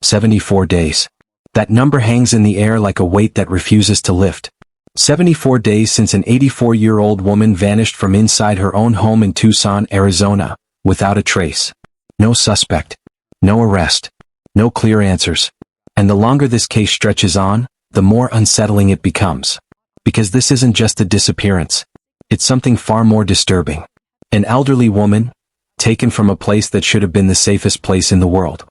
74 days. That number hangs in the air like a weight that refuses to lift. 74 days since an 84-year-old woman vanished from inside her own home in Tucson, Arizona, without a trace. No suspect. No arrest. No clear answers. And the longer this case stretches on, the more unsettling it becomes. Because this isn't just a disappearance. It's something far more disturbing. An elderly woman, taken from a place that should have been the safest place in the world.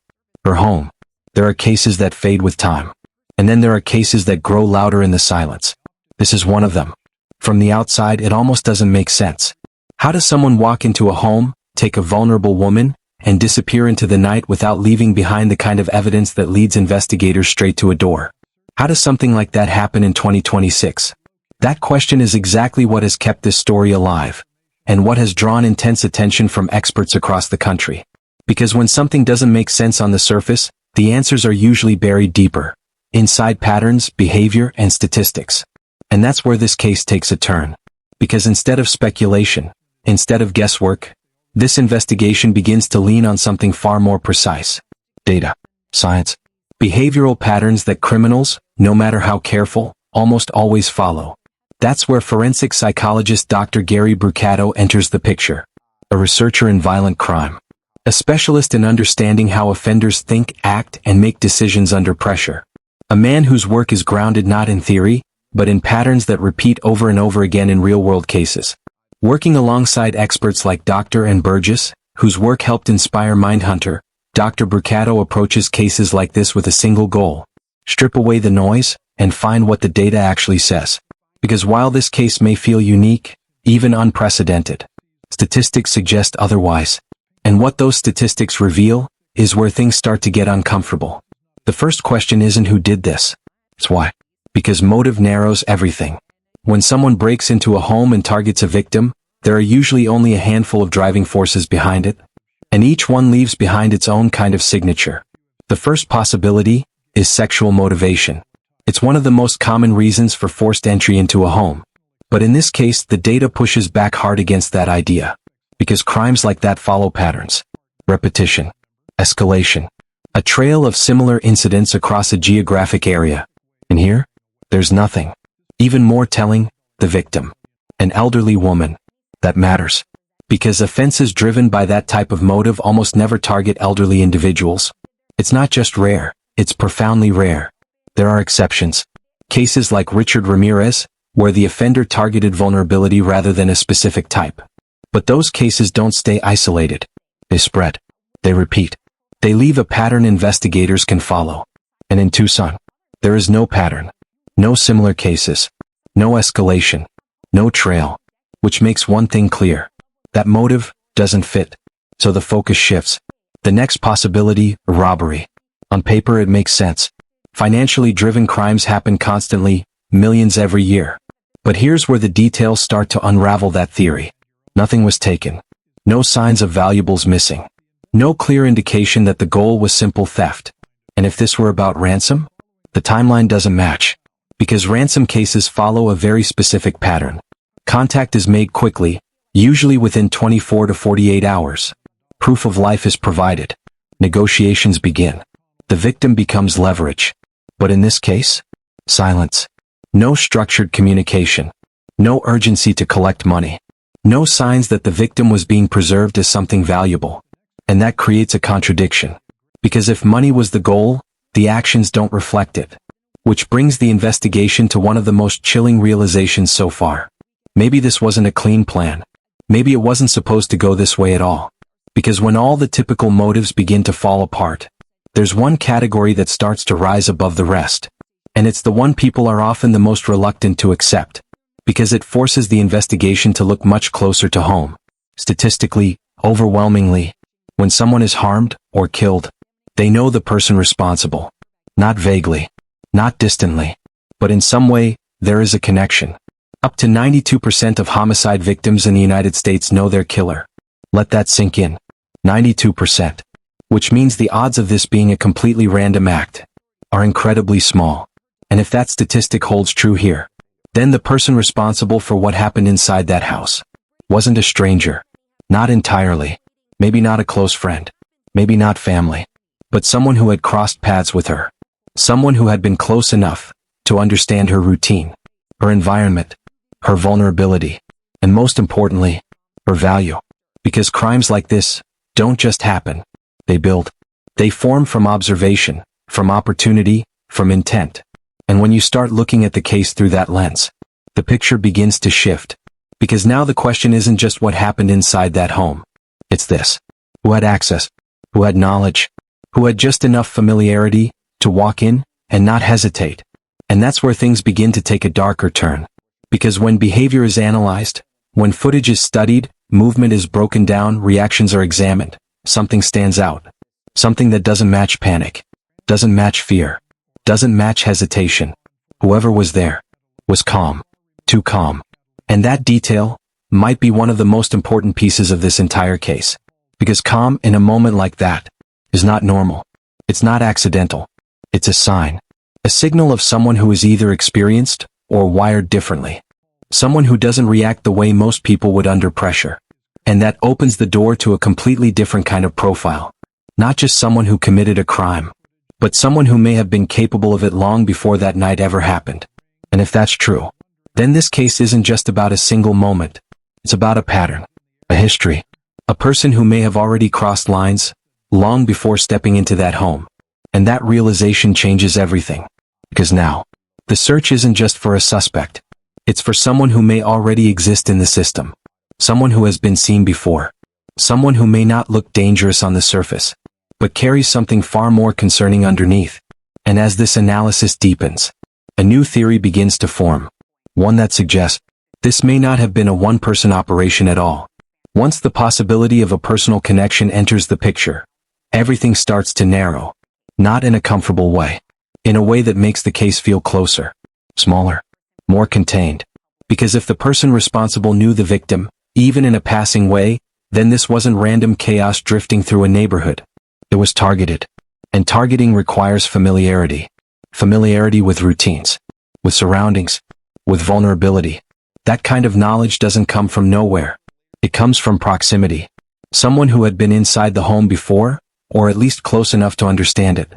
Her home. There are cases that fade with time. And then there are cases that grow louder in the silence. This is one of them. From the outside, it almost doesn't make sense. How does someone walk into a home, take a vulnerable woman, and disappear into the night without leaving behind the kind of evidence that leads investigators straight to a door? How does something like that happen in 2026? That question is exactly what has kept this story alive, and what has drawn intense attention from experts across the country. Because when something doesn't make sense on the surface, the answers are usually buried deeper, inside patterns, behavior, and statistics. And that's where this case takes a turn. Because instead of speculation, instead of guesswork, this investigation begins to lean on something far more precise. Data, science, behavioral patterns that criminals, no matter how careful, almost always follow. That's where forensic psychologist Dr. Gary Brucato enters the picture. A researcher in violent crime. A specialist in understanding how offenders think, act, and make decisions under pressure. A man whose work is grounded not in theory, but in patterns that repeat over and over again in real-world cases. Working alongside experts like Dr. N. Burgess, whose work helped inspire Mindhunter, Dr. Brucato approaches cases like this with a single goal: strip away the noise, and find what the data actually says. Because while this case may feel unique, even unprecedented, statistics suggest otherwise. And what those statistics reveal is where things start to get uncomfortable. The first question isn't who did this. It's why. Because motive narrows everything. When someone breaks into a home and targets a victim, there are usually only a handful of driving forces behind it, and each one leaves behind its own kind of signature. The first possibility is sexual motivation. It's one of the most common reasons for forced entry into a home. But in this case, the data pushes back hard against that idea. Because crimes like that follow patterns. Repetition. Escalation. A trail of similar incidents across a geographic area. And here, there's nothing. Even more telling, the victim. An elderly woman. That matters. Because offenses driven by that type of motive almost never target elderly individuals. It's not just rare, it's profoundly rare. There are exceptions. Cases like Richard Ramirez, where the offender targeted vulnerability rather than a specific type. But those cases don't stay isolated. They spread. They repeat. They leave a pattern investigators can follow. And in Tucson, there is no pattern. No similar cases. No escalation. No trail. Which makes one thing clear. That motive doesn't fit. So the focus shifts. The next possibility, robbery. On paper it makes sense. Financially driven crimes happen constantly, millions every year. But here's where the details start to unravel that theory. Nothing was taken. No signs of valuables missing. No clear indication that the goal was simple theft. And if this were about ransom, the timeline doesn't match. Because ransom cases follow a very specific pattern. Contact is made quickly, usually within 24 to 48 hours. Proof of life is provided. Negotiations begin. The victim becomes leverage. But in this case, silence. No structured communication. No urgency to collect money. No signs that the victim was being preserved as something valuable. And that creates a contradiction. Because if money was the goal, the actions don't reflect it. Which brings the investigation to one of the most chilling realizations so far. Maybe this wasn't a clean plan. Maybe it wasn't supposed to go this way at all. Because when all the typical motives begin to fall apart, there's one category that starts to rise above the rest. And it's the one people are often the most reluctant to accept. Because it forces the investigation to look much closer to home. Statistically, overwhelmingly, when someone is harmed or killed, they know the person responsible. Not vaguely, not distantly, but in some way, there is a connection. Up to 92% of homicide victims in the United States know their killer. Let that sink in. 92%. Which means the odds of this being a completely random act are incredibly small. And if that statistic holds true here, then the person responsible for what happened inside that house wasn't a stranger. Not entirely. Maybe not a close friend. Maybe not family. but someone who had crossed paths with her. Someone who had been close enough to understand her routine, her environment, her vulnerability, and most importantly, her value. Because crimes like this don't just happen. They build. They form from observation, from opportunity, from intent. And when you start looking at the case through that lens, the picture begins to shift. Because now the question isn't just what happened inside that home. It's this. Who had access? Who had knowledge? Who had just enough familiarity to walk in and not hesitate? And that's where things begin to take a darker turn. Because when behavior is analyzed, when footage is studied, movement is broken down, reactions are examined, something stands out. Something that doesn't match panic, doesn't match fear, doesn't match hesitation. Whoever was there was calm, too calm. And that detail might be one of the most important pieces of this entire case. Because calm in a moment like that is not normal. It's not accidental. It's a sign. A signal of someone who is either experienced or wired differently. Someone who doesn't react the way most people would under pressure. And that opens the door to a completely different kind of profile. Not just someone who committed a crime, but someone who may have been capable of it long before that night ever happened. And if that's true, then this case isn't just about a single moment. It's about a pattern, a history, a person who may have already crossed lines long before stepping into that home. And that realization changes everything. Because now, the search isn't just for a suspect. It's for someone who may already exist in the system. Someone who has been seen before. Someone who may not look dangerous on the surface, but carries something far more concerning underneath. And as this analysis deepens, a new theory begins to form. One that suggests this may not have been a one-person operation at all. Once the possibility of a personal connection enters the picture, everything starts to narrow. Not in a comfortable way. In a way that makes the case feel closer, smaller, more contained. Because if the person responsible knew the victim, even in a passing way, then this wasn't random chaos drifting through a neighborhood. It was targeted. And targeting requires familiarity. Familiarity with routines, with surroundings, with vulnerability. That kind of knowledge doesn't come from nowhere. It comes from proximity. Someone who had been inside the home before, or at least close enough to understand it.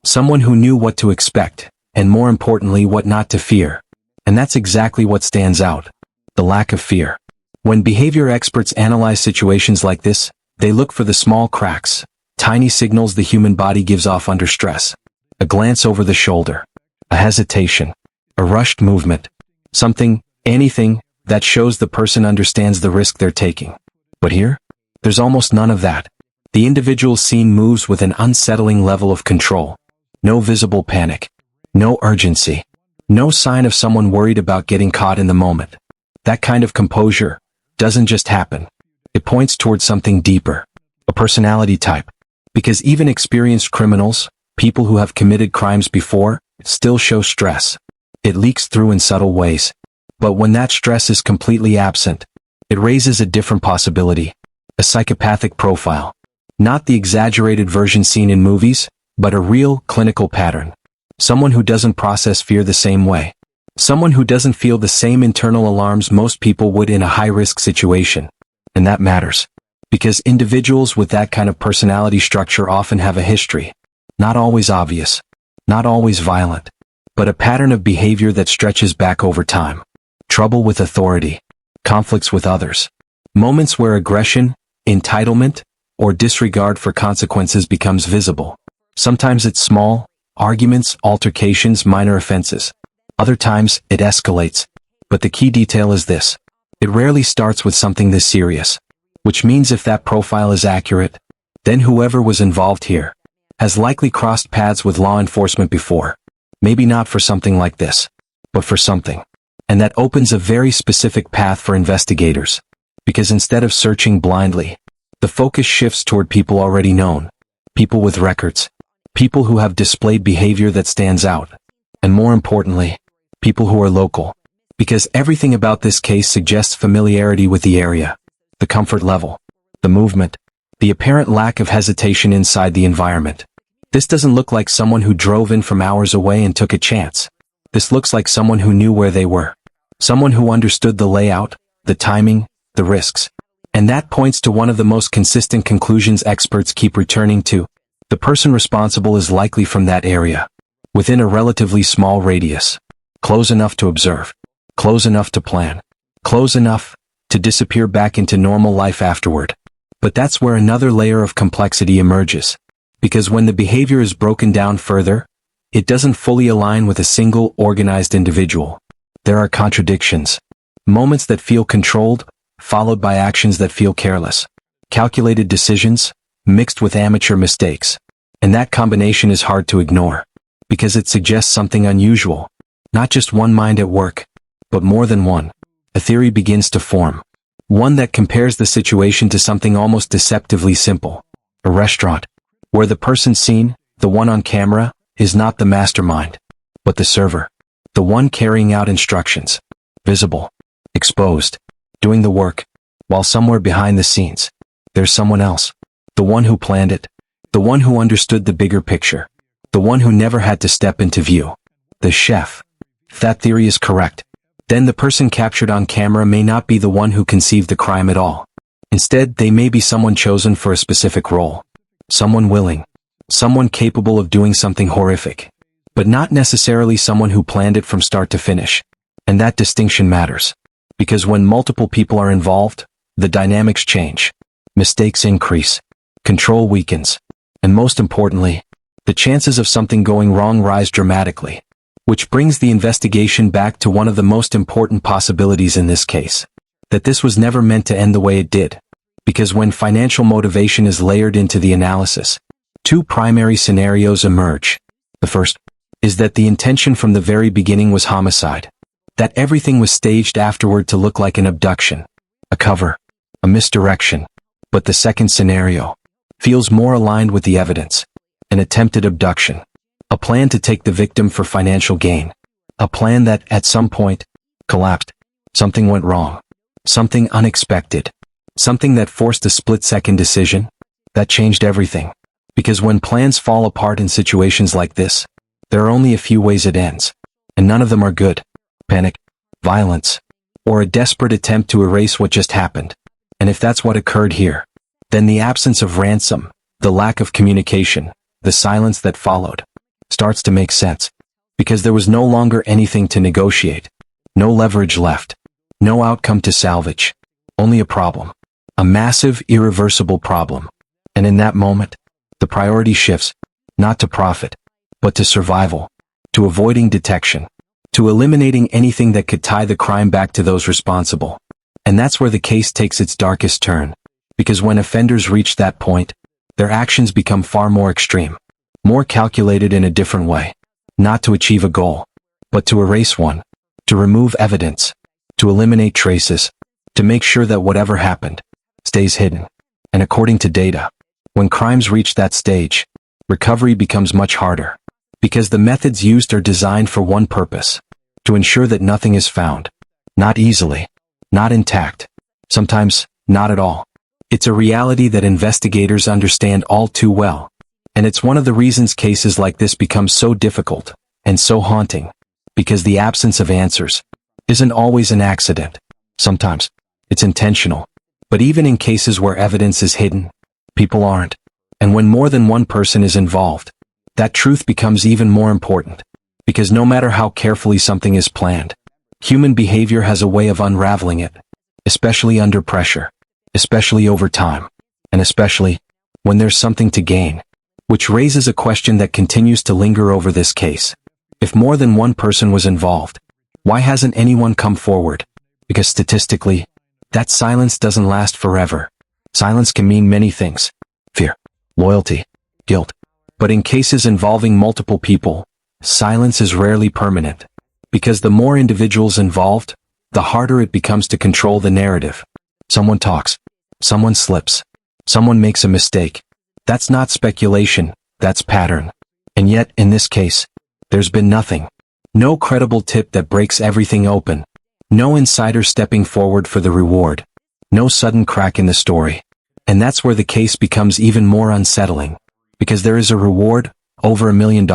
Someone who knew what to expect, and more importantly what not to fear. And that's exactly what stands out. The lack of fear. When behavior experts analyze situations like this, they look for the small cracks, tiny signals the human body gives off under stress. A glance over the shoulder, a hesitation, a rushed movement, something, anything, that shows the person understands the risk they're taking. But here, there's almost none of that. The individual seen moves with an unsettling level of control. No visible panic. No urgency. No sign of someone worried about getting caught in the moment. That kind of composure doesn't just happen. It points towards something deeper. A personality type. Because even experienced criminals, people who have committed crimes before, still show stress. It leaks through in subtle ways. But when that stress is completely absent, it raises a different possibility. A psychopathic profile. Not the exaggerated version seen in movies, but a real, clinical pattern. Someone who doesn't process fear the same way. Someone who doesn't feel the same internal alarms most people would in a high-risk situation. And that matters. Because individuals with that kind of personality structure often have a history. Not always obvious. Not always violent. But a pattern of behavior that stretches back over time. Trouble with authority. Conflicts with others. Moments where aggression, entitlement, or disregard for consequences becomes visible. Sometimes it's small, arguments, altercations, minor offenses. Other times, it escalates. But the key detail is this. It rarely starts with something this serious. Which means if that profile is accurate, then whoever was involved here has likely crossed paths with law enforcement before. Maybe not for something like this, but for something. And that opens a very specific path for investigators. Because instead of searching blindly, the focus shifts toward people already known. People with records. People who have displayed behavior that stands out. And more importantly, people who are local. Because everything about this case suggests familiarity with the area. The comfort level. The movement. The apparent lack of hesitation inside the environment. This doesn't look like someone who drove in from hours away and took a chance. This looks like someone who knew where they were. Someone who understood the layout, the timing, the risks. And that points to one of the most consistent conclusions experts keep returning to. The person responsible is likely from that area, within a relatively small radius, close enough to observe, close enough to plan, close enough to disappear back into normal life afterward. But that's where another layer of complexity emerges, because when the behavior is broken down further, it doesn't fully align with a single organized individual. There are contradictions, moments that feel controlled, followed by actions that feel careless, calculated decisions, mixed with amateur mistakes. And that combination is hard to ignore, because it suggests something unusual, not just one mind at work, but more than one. A theory begins to form, one that compares the situation to something almost deceptively simple. A restaurant, where the person seen, the one on camera, is not the mastermind, but the server, the one carrying out instructions, visible, exposed, doing the work, while somewhere behind the scenes, there's someone else, the one who planned it, the one who understood the bigger picture, the one who never had to step into view, the chef. If that theory is correct, then the person captured on camera may not be the one who conceived the crime at all. Instead, they may be someone chosen for a specific role, someone willing, someone capable of doing something horrific, but not necessarily someone who planned it from start to finish. And that distinction matters, because when multiple people are involved, the dynamics change, mistakes increase, control weakens, and most importantly, the chances of something going wrong rise dramatically. Which brings the investigation back to one of the most important possibilities in this case, that this was never meant to end the way it did. Because when financial motivation is layered into the analysis, two primary scenarios emerge. The first is that the intention from the very beginning was homicide, that everything was staged afterward to look like an abduction, a cover, a misdirection. But the second scenario feels more aligned with the evidence, an attempted abduction. A plan to take the victim for financial gain. A plan that, at some point, collapsed. Something went wrong. Something unexpected. Something that forced a split-second decision. That changed everything. Because when plans fall apart in situations like this, there are only a few ways it ends. And none of them are good. Panic, violence, or a desperate attempt to erase what just happened. And if that's what occurred here, then the absence of ransom, the lack of communication, the silence that followed, starts to make sense, because there was no longer anything to negotiate, no leverage left, no outcome to salvage, only a problem, a massive, irreversible problem. And in that moment, the priority shifts, not to profit, but to survival, to avoiding detection, to eliminating anything that could tie the crime back to those responsible. And that's where the case takes its darkest turn, because when offenders reach that point, their actions become far more extreme, more calculated in a different way, not to achieve a goal, but to erase one, to remove evidence, to eliminate traces, to make sure that whatever happened stays hidden. And according to data, when crimes reach that stage, recovery becomes much harder, because the methods used are designed for one purpose, to ensure that nothing is found, not easily, not intact, sometimes not at all. It's a reality that investigators understand all too well. And it's one of the reasons cases like this become so difficult and so haunting, because the absence of answers isn't always an accident. Sometimes it's intentional. But even in cases where evidence is hidden, people aren't. And when more than one person is involved, that truth becomes even more important. Because no matter how carefully something is planned, human behavior has a way of unraveling it, especially under pressure, especially over time, and especially when there's something to gain. Which raises a question that continues to linger over this case. If more than one person was involved, why hasn't anyone come forward? Because statistically, that silence doesn't last forever. Silence can mean many things: fear, loyalty, guilt. But in cases involving multiple people, silence is rarely permanent. Because the more individuals involved, the harder it becomes to control the narrative. Someone talks, someone slips, someone makes a mistake. That's not speculation, that's pattern. And yet, in this case, there's been nothing. No credible tip that breaks everything open. No insider stepping forward for the reward. No sudden crack in the story. And that's where the case becomes even more unsettling. Because there is a reward, over $1 million.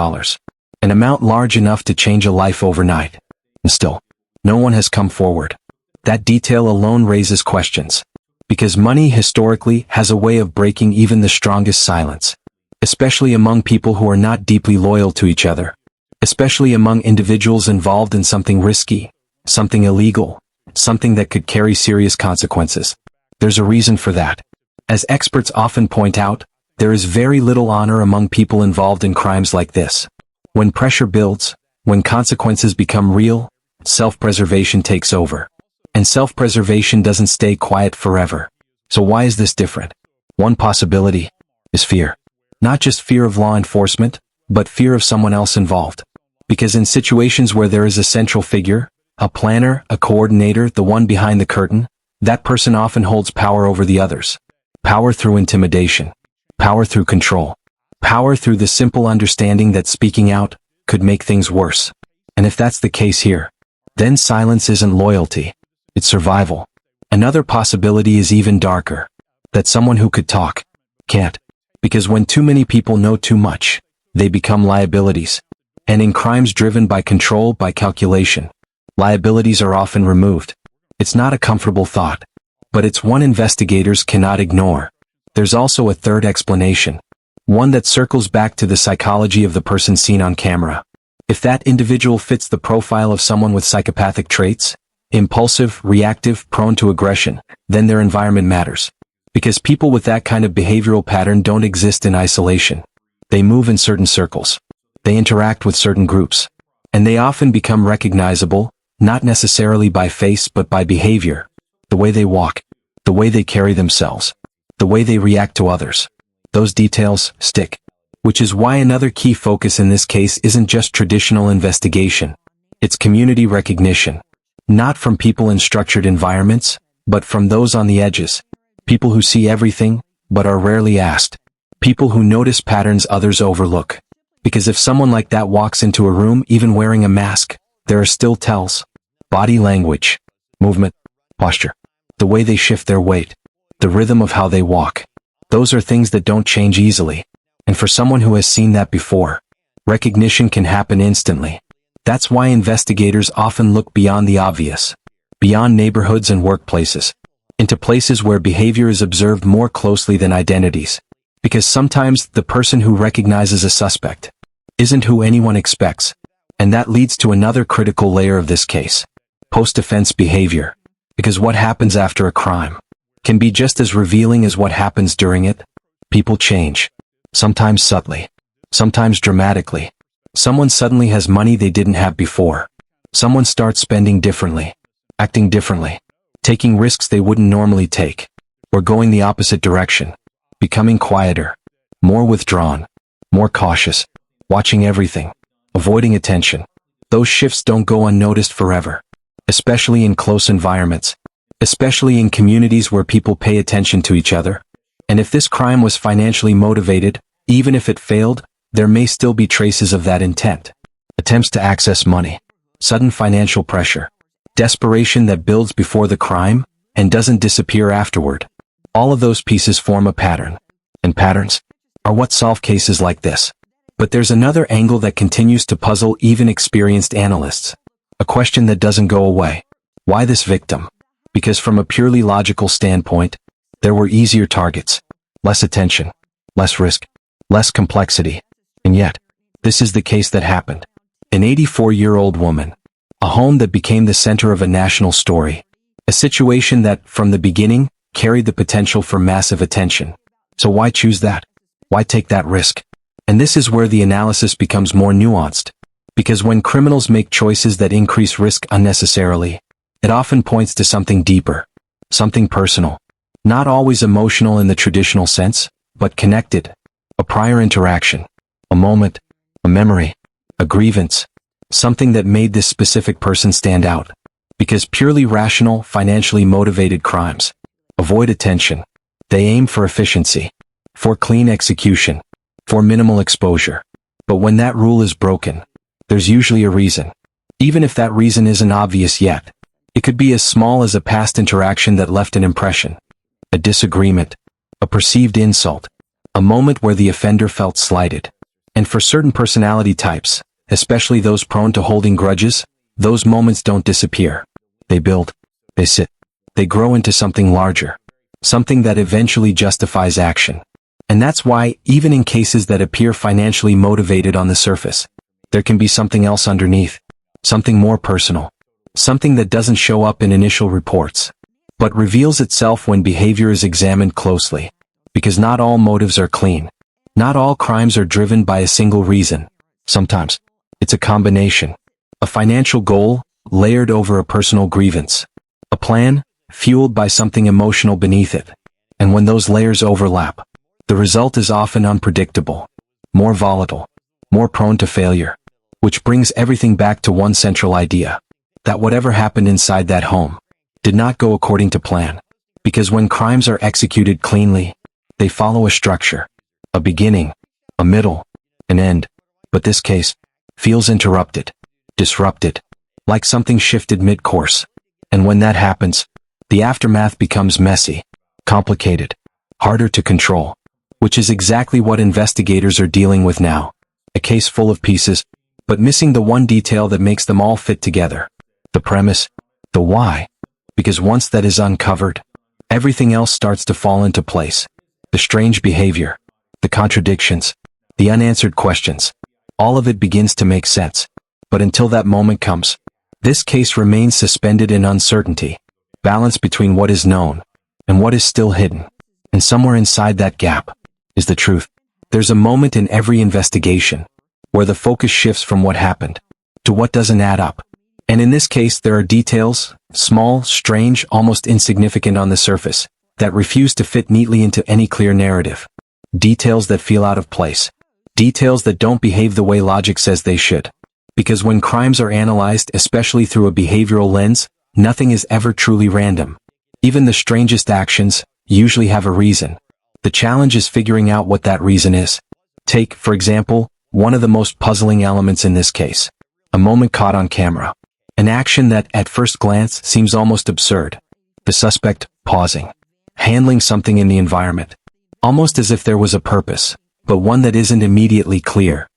An amount large enough to change a life overnight. And still, no one has come forward. That detail alone raises questions. Because money historically has a way of breaking even the strongest silence. especially among people who are not deeply loyal to each other, especially among individuals involved in something risky, something illegal, something that could carry serious consequences. There's a reason for that. As experts often point out, there is very little honor among people involved in crimes like this. When pressure builds, when consequences become real, self-preservation takes over. And self-preservation doesn't stay quiet forever. So why is this different? One possibility is fear. Not just fear of law enforcement, but fear of someone else involved. Because in situations where there is a central figure, a planner, a coordinator, the one behind the curtain, that person often holds power over the others. Power through intimidation. Power through control. Power through the simple understanding that speaking out could make things worse. And if that's the case here, then silence isn't loyalty. It's survival. Another possibility is even darker. That someone who could talk can't. Because when too many people know too much, they become liabilities. And in crimes driven by control, by calculation, liabilities are often removed. It's not a comfortable thought, but it's one investigators cannot ignore. There's also a third explanation. One that circles back to the psychology of the person seen on camera. If that individual fits the profile of someone with psychopathic traits, impulsive, reactive, prone to aggression, then their environment matters. Because people with that kind of behavioral pattern don't exist in isolation. They move in certain circles. They interact with certain groups. And they often become recognizable, not necessarily by face but by behavior. The way they walk, the way they carry themselves, the way they react to others. Those details stick. Which is why another key focus in this case isn't just traditional investigation. It's community recognition. Not from people in structured environments, but from those on the edges. People who see everything, but are rarely asked. People who notice patterns others overlook. Because if someone like that walks into a room even wearing a mask, there are still tells. Body language, movement, posture, the way they shift their weight, the rhythm of how they walk. Those are things that don't change easily. And for someone who has seen that before, recognition can happen instantly. That's why investigators often look beyond the obvious, beyond neighborhoods and workplaces, into places where behavior is observed more closely than identities. Because sometimes the person who recognizes a suspect isn't who anyone expects. And that leads to another critical layer of this case. Post-offense behavior. Because what happens after a crime can be just as revealing as what happens during it. People change. Sometimes subtly. Sometimes dramatically. Someone suddenly has money they didn't have before. Someone starts spending differently. Acting differently. Taking risks they wouldn't normally take. Or going the opposite direction. Becoming quieter. More withdrawn. More cautious. Watching everything. Avoiding attention. Those shifts don't go unnoticed forever. Especially in close environments. Especially in communities where people pay attention to each other. And if this crime was financially motivated, even if it failed, there may still be traces of that intent. Attempts to access money. Sudden financial pressure. Desperation that builds before the crime, and doesn't disappear afterward. All of those pieces form a pattern. And patterns are what solve cases like this. But there's another angle that continues to puzzle even experienced analysts. A question that doesn't go away. Why this victim? Because from a purely logical standpoint, there were easier targets. Less attention. Less risk. Less complexity. And yet, this is the case that happened. An 84-year-old woman. A home that became the center of a national story. A situation that, from the beginning, carried the potential for massive attention. So why choose that? Why take that risk? And this is where the analysis becomes more nuanced. Because when criminals make choices that increase risk unnecessarily, it often points to something deeper. Something personal. Not always emotional in the traditional sense, but connected. A prior interaction. A moment. A memory. A grievance. Something that made this specific person stand out. Because purely rational, financially motivated crimes avoid attention. They aim for efficiency. For clean execution. For minimal exposure. But when that rule is broken, there's usually a reason. Even if that reason isn't obvious yet. It could be as small as a past interaction that left an impression. A disagreement. A perceived insult. A moment where the offender felt slighted. And for certain personality types, especially those prone to holding grudges, those moments don't disappear. They build. They sit. They grow into something larger. Something that eventually justifies action. And that's why, even in cases that appear financially motivated on the surface, there can be something else underneath. Something more personal. Something that doesn't show up in initial reports, but reveals itself when behavior is examined closely. Because not all motives are clean. Not all crimes are driven by a single reason. Sometimes, it's a combination. A financial goal, layered over a personal grievance. A plan, fueled by something emotional beneath it. And when those layers overlap, the result is often unpredictable, more volatile, more prone to failure. Which brings everything back to one central idea. That whatever happened inside that home did not go according to plan. Because when crimes are executed cleanly, they follow a structure. A beginning, a middle, an end. But this case feels interrupted, disrupted, like something shifted mid-course. And when that happens, the aftermath becomes messy, complicated, harder to control. Which is exactly what investigators are dealing with now. A case full of pieces, but missing the one detail that makes them all fit together. The premise, the why. Because once that is uncovered, everything else starts to fall into place. The strange behavior, the contradictions, the unanswered questions, all of it begins to make sense. But until that moment comes, this case remains suspended in uncertainty, balanced between what is known and what is still hidden. And somewhere inside that gap is the truth. There's a moment in every investigation where the focus shifts from what happened to what doesn't add up. And in this case, there are details, small, strange, almost insignificant on the surface, that refuse to fit neatly into any clear narrative. Details that feel out of place. Details that don't behave the way logic says they should. Because when crimes are analyzed, especially through a behavioral lens, nothing is ever truly random. Even the strangest actions usually have a reason. The challenge is figuring out what that reason is. Take, for example, one of the most puzzling elements in this case. A moment caught on camera. An action that, at first glance, seems almost absurd. The suspect, pausing. Handling something in the environment. Almost as if there was a purpose, but one that isn't immediately clear.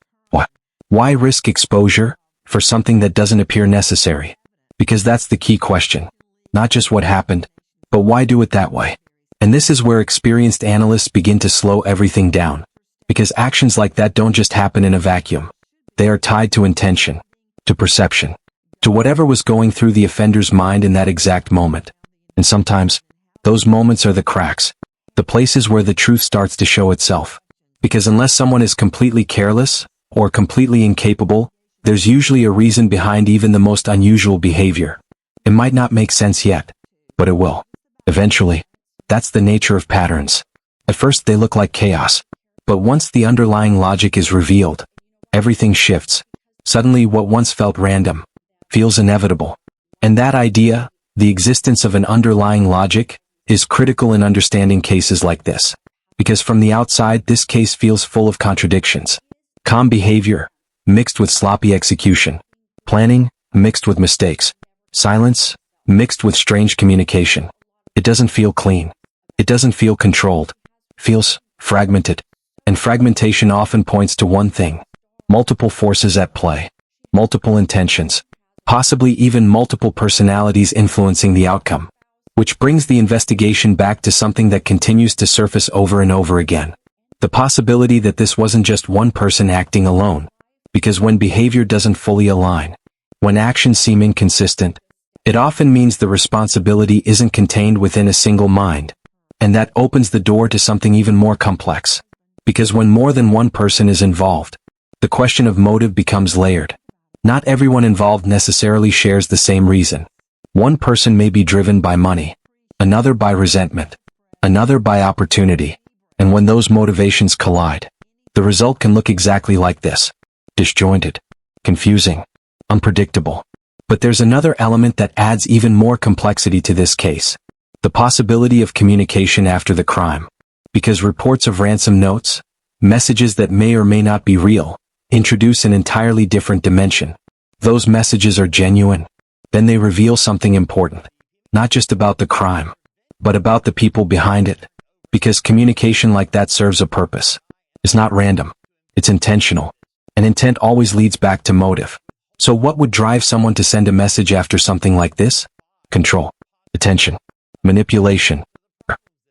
Why risk exposure for something that doesn't appear necessary? Because that's the key question. Not just what happened, but why do it that way? And this is where experienced analysts begin to slow everything down. Because actions like that don't just happen in a vacuum. They are tied to intention, to perception, to whatever was going through the offender's mind in that exact moment. And sometimes, those moments are the cracks, the places where the truth starts to show itself. Because unless someone is completely careless, or completely incapable, there's usually a reason behind even the most unusual behavior. It might not make sense yet, but it will. Eventually. That's the nature of patterns. At first they look like chaos. But once the underlying logic is revealed, everything shifts. Suddenly what once felt random feels inevitable. And that idea, the existence of an underlying logic, is critical in understanding cases like this. Because from the outside this case feels full of contradictions. Calm behavior, mixed with sloppy execution. Planning, mixed with mistakes. Silence, mixed with strange communication. It doesn't feel clean. It doesn't feel controlled. Feels fragmented. And fragmentation often points to one thing. Multiple forces at play. Multiple intentions. Possibly even multiple personalities influencing the outcome. Which brings the investigation back to something that continues to surface over and over again. The possibility that this wasn't just one person acting alone. Because when behavior doesn't fully align, when actions seem inconsistent, it often means the responsibility isn't contained within a single mind. And that opens the door to something even more complex. Because when more than one person is involved, the question of motive becomes layered. Not everyone involved necessarily shares the same reason. One person may be driven by money, another by resentment, another by opportunity. And when those motivations collide, the result can look exactly like this. Disjointed, confusing, unpredictable. But there's another element that adds even more complexity to this case. The possibility of communication after the crime. Because reports of ransom notes, messages that may or may not be real, introduce an entirely different dimension. Those messages are genuine. Then they reveal something important. Not just about the crime, but about the people behind it. Because communication like that serves a purpose. It's not random. It's intentional. And intent always leads back to motive. So what would drive someone to send a message after something like this? Control. Attention. Manipulation.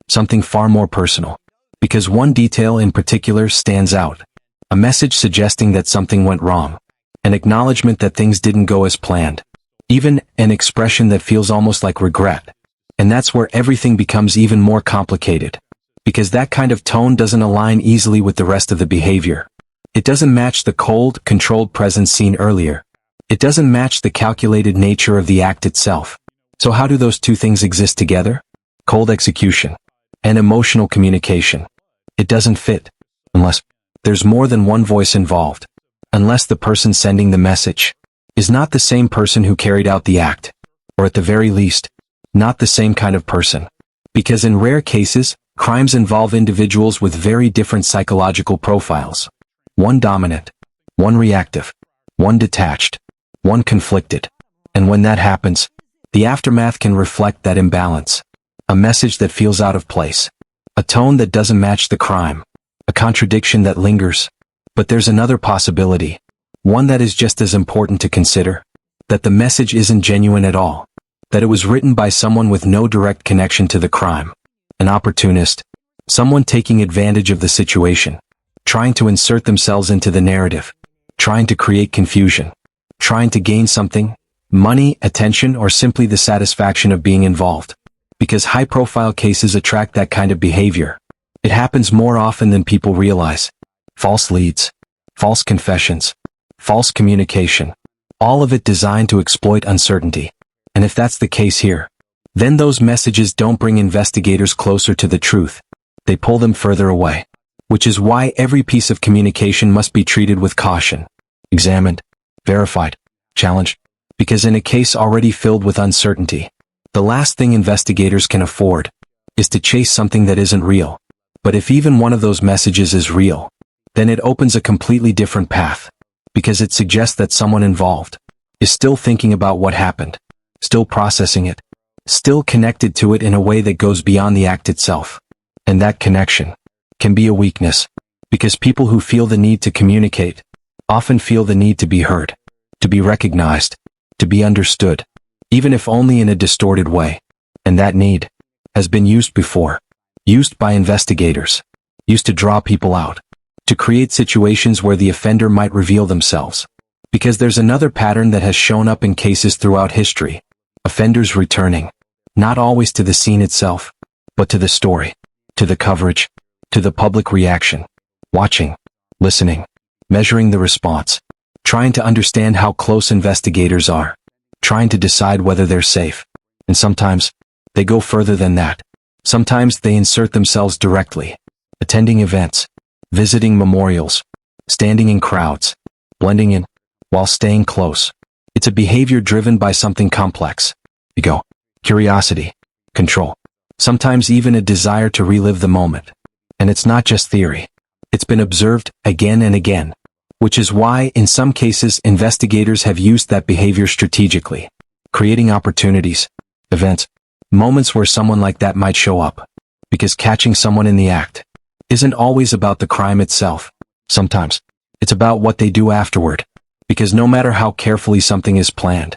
Something far more personal. Because one detail in particular stands out. A message suggesting that something went wrong. An acknowledgement that things didn't go as planned. Even an expression that feels almost like regret. And that's where everything becomes even more complicated. Because that kind of tone doesn't align easily with the rest of the behavior. It doesn't match the cold, controlled presence seen earlier. It doesn't match the calculated nature of the act itself. So how do those two things exist together? Cold execution and emotional communication. It doesn't fit. Unless there's more than one voice involved. Unless the person sending the message is not the same person who carried out the act. Or at the very least, not the same kind of person. Because in rare cases, crimes involve individuals with very different psychological profiles. One dominant, one reactive, one detached, one conflicted. And when that happens, the aftermath can reflect that imbalance. A message that feels out of place. A tone that doesn't match the crime. A contradiction that lingers. But there's another possibility. One that is just as important to consider. That the message isn't genuine at all. That it was written by someone with no direct connection to the crime. An opportunist. Someone taking advantage of the situation. Trying to insert themselves into the narrative. Trying to create confusion. Trying to gain something. Money, attention, or simply the satisfaction of being involved. Because high-profile cases attract that kind of behavior. It happens more often than people realize. False leads. False confessions. False communication. All of it designed to exploit uncertainty. And if that's the case here, then those messages don't bring investigators closer to the truth. They pull them further away. Which is why every piece of communication must be treated with caution. Examined. Verified. Challenged. Because in a case already filled with uncertainty, the last thing investigators can afford is to chase something that isn't real. But if even one of those messages is real, then it opens a completely different path. Because it suggests that someone involved is still thinking about what happened, still processing it, still connected to it in a way that goes beyond the act itself. And that connection can be a weakness, because people who feel the need to communicate often feel the need to be heard, to be recognized, to be understood, even if only in a distorted way. And that need has been used before, used by investigators, used to draw people out, to create situations where the offender might reveal themselves. Because there's another pattern that has shown up in cases throughout history. Offenders returning, not always to the scene itself, but to the story, to the coverage, to the public reaction, watching, listening, measuring the response, trying to understand how close investigators are, trying to decide whether they're safe. And sometimes, they go further than that. Sometimes they insert themselves directly, attending events, visiting memorials, standing in crowds, blending in, while staying close. It's a behavior driven by something complex. Ego, curiosity, control. Sometimes even a desire to relive the moment. And it's not just theory. It's been observed again and again. Which is why, in some cases, investigators have used that behavior strategically. Creating opportunities, events, moments where someone like that might show up. Because catching someone in the act isn't always about the crime itself. Sometimes, it's about what they do afterward. Because no matter how carefully something is planned,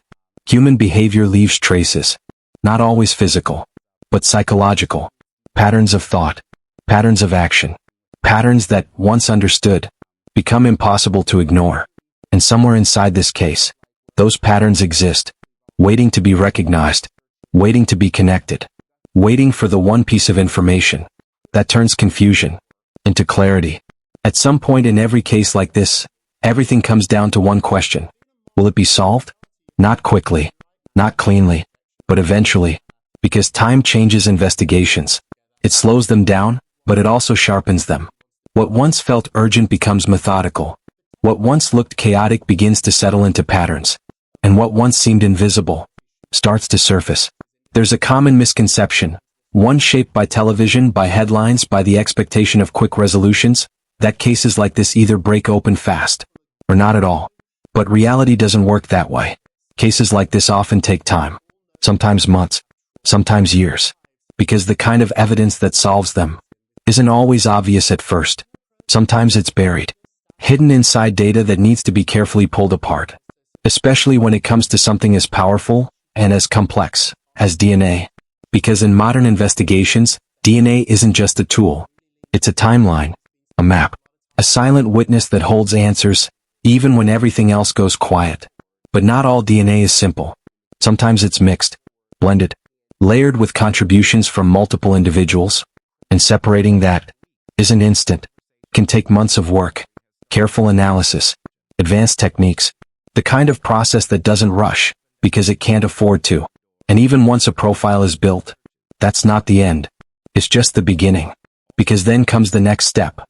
human behavior leaves traces. Not always physical, but psychological. Patterns of thought, patterns of action, patterns that, once understood, become impossible to ignore. And somewhere inside this case, those patterns exist, waiting to be recognized, waiting to be connected, waiting for the one piece of information that turns confusion into clarity. At some point in every case like this, everything comes down to one question. Will it be solved? Not quickly, not cleanly, but eventually. Because time changes investigations. It slows them down, but it also sharpens them. What once felt urgent becomes methodical. What once looked chaotic begins to settle into patterns. And what once seemed invisible starts to surface. There's a common misconception, one shaped by television, by headlines, by the expectation of quick resolutions, that cases like this either break open fast, or not at all. But reality doesn't work that way. Cases like this often take time. Sometimes months. Sometimes years. Because the kind of evidence that solves them isn't always obvious at first. Sometimes it's buried, hidden inside data that needs to be carefully pulled apart. Especially when it comes to something as powerful and as complex as DNA. Because in modern investigations, DNA isn't just a tool. It's a timeline, a map, a silent witness that holds answers, even when everything else goes quiet. But not all DNA is simple. Sometimes it's mixed, blended, layered with contributions from multiple individuals, and separating that isn't instant. It can take months of work, careful analysis, advanced techniques, the kind of process that doesn't rush, because it can't afford to. And even once a profile is built, that's not the end. It's just the beginning. Because then comes the next step: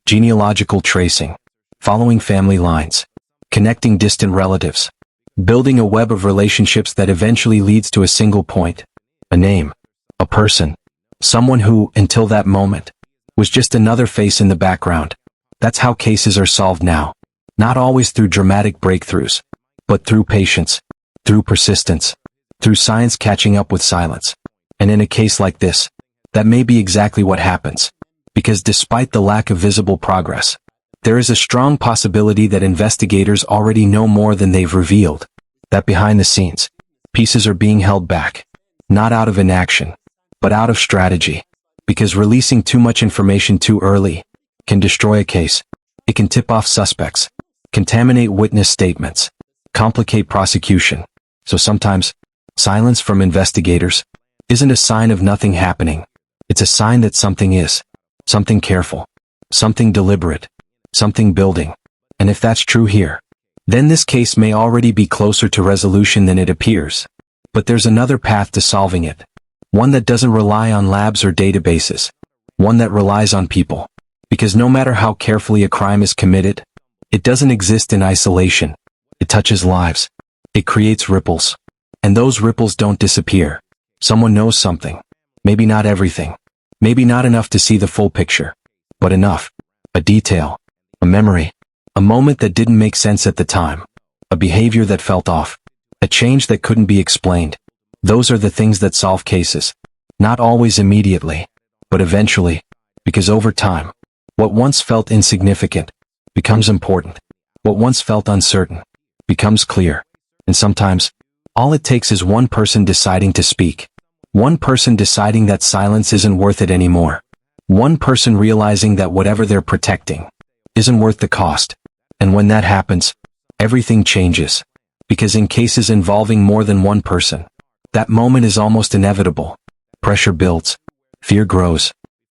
genealogical tracing, following family lines, connecting distant relatives, building a web of relationships that eventually leads to a single point, a name, a person, someone who, until that moment, was just another face in the background. That's how cases are solved now. Not always through dramatic breakthroughs, but through patience, through persistence, through science catching up with silence. And in a case like this, that may be exactly what happens. Because despite the lack of visible progress, there is a strong possibility that investigators already know more than they've revealed. That behind the scenes, pieces are being held back, not out of inaction, but out of strategy. Because releasing too much information too early can destroy a case. It can tip off suspects, contaminate witness statements, complicate prosecution. So sometimes, silence from investigators isn't a sign of nothing happening. It's a sign that something is. Something careful, something deliberate, something building. And if that's true here, then this case may already be closer to resolution than it appears. But there's another path to solving it. One that doesn't rely on labs or databases. One that relies on people. Because no matter how carefully a crime is committed, it doesn't exist in isolation. It touches lives. It creates ripples. And those ripples don't disappear. Someone knows something. Maybe not everything. Maybe not enough to see the full picture, but enough. A detail, a memory, a moment that didn't make sense at the time, a behavior that felt off, a change that couldn't be explained. Those are the things that solve cases. Not always immediately, but eventually, because over time, what once felt insignificant becomes important. What once felt uncertain becomes clear. And sometimes, all it takes is one person deciding to speak. One person deciding that silence isn't worth it anymore. One person realizing that whatever they're protecting isn't worth the cost. And when that happens, everything changes. Because in cases involving more than one person, that moment is almost inevitable. Pressure builds. Fear grows.